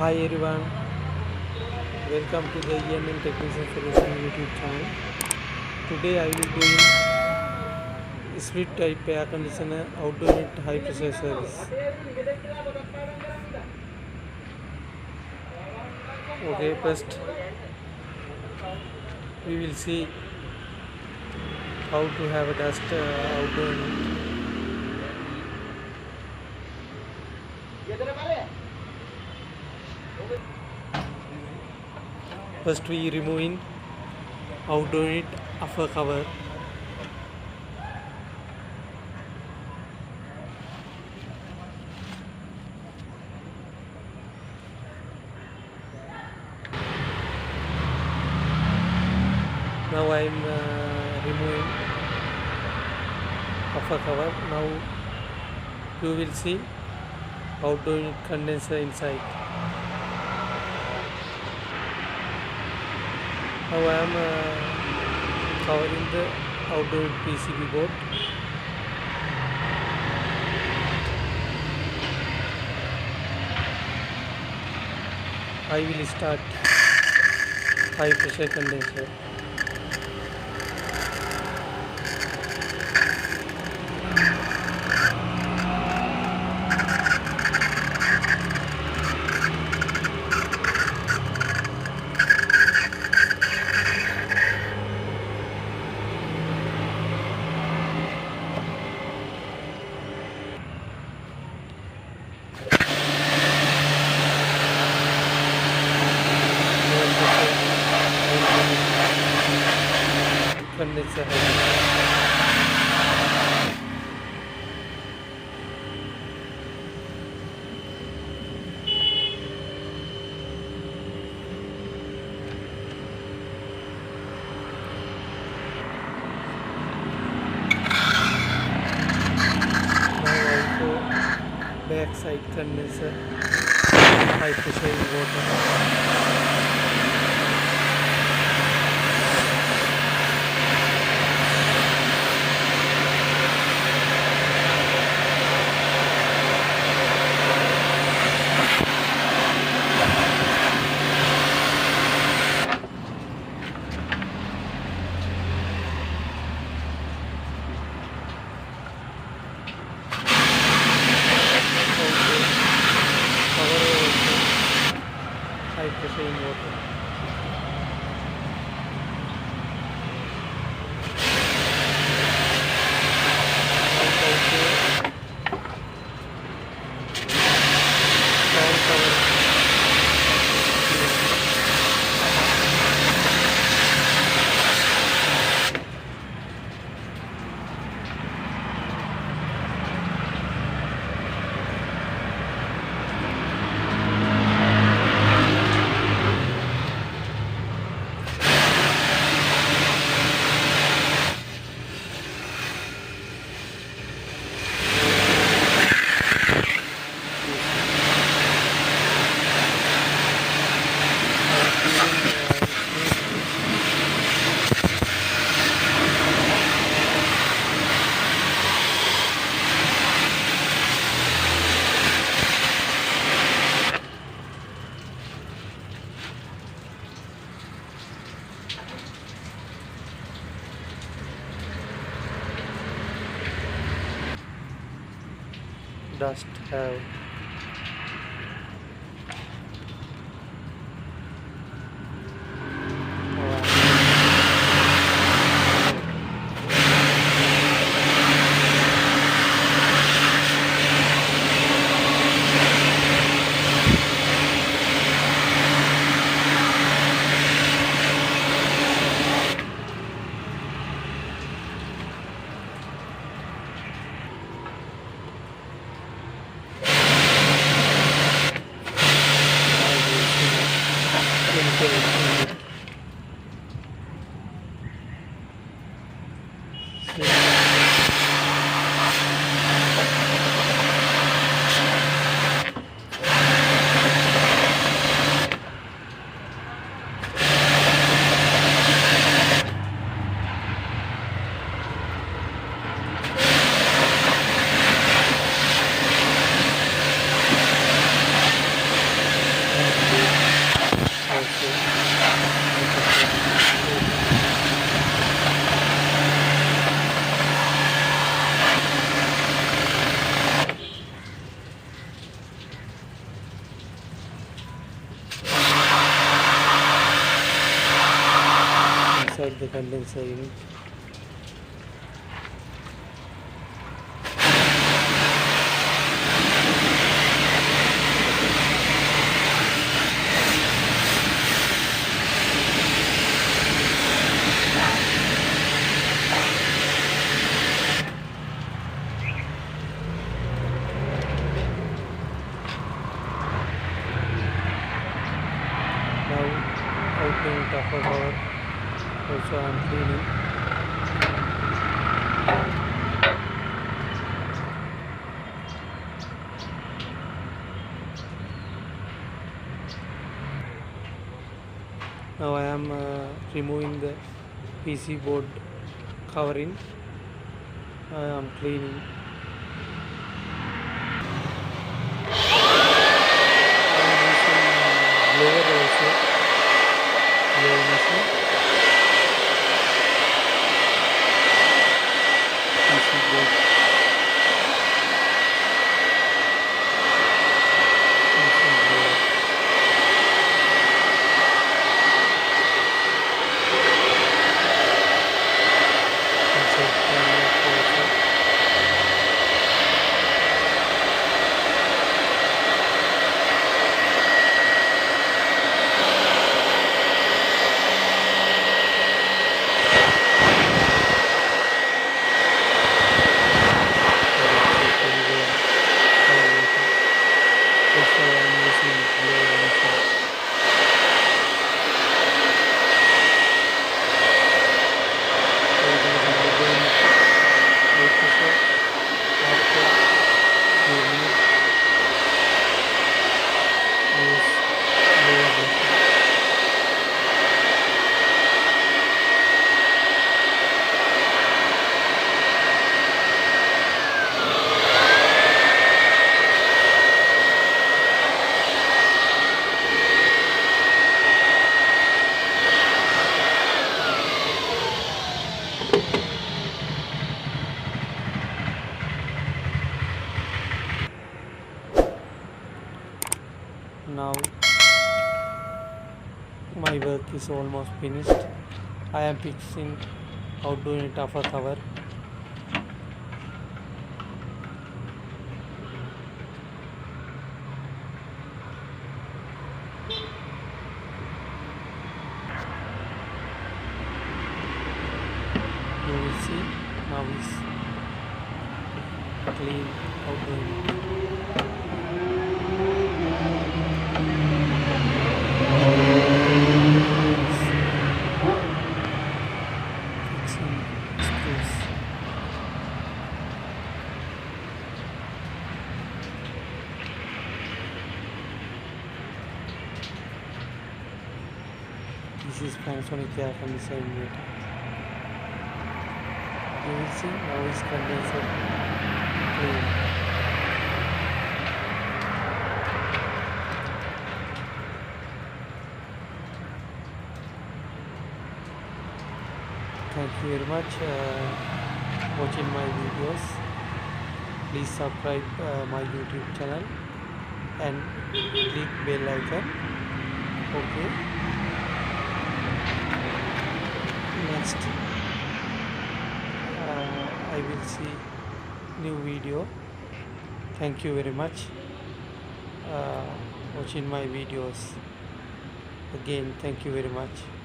Hi everyone, welcome to the ENN Technician Solution YouTube channel. Today I will doing split type air conditioner outdoor unit high pressure service. Okay, first we will see how to have a dust outdoor unit. First we removing outdoor unit upper cover. Now I am removing upper cover. Now you will see outdoor unit condenser inside. Now I am covering the outdoor unit PCB board. I will start high pressure condenser. Condenser now also back side condenser high pressure in water. High pressure in water. Dust have inside the condenser unit. Now out unit of our power also I am cleaning. Now I am removing the PC board covering. I am cleaning. I am using blower also. Blower machine. PC board. Using blower. Inside camera also. Also I am using blower machine. So it is ongoing high pressure after you need use blower machine. Now my work is almost finished. I am fixing outdoor unit of a cover. You will see now is clean outdoor unit. Fixing screws. This is Panasonic air conditioner unit. You will see now is condenser clean. Thank you very much watching my videos. Please subscribe my YouTube channel and click bell icon. Okay. Next I will see new video. Thank you very much watching my videos. Again, thank you very much.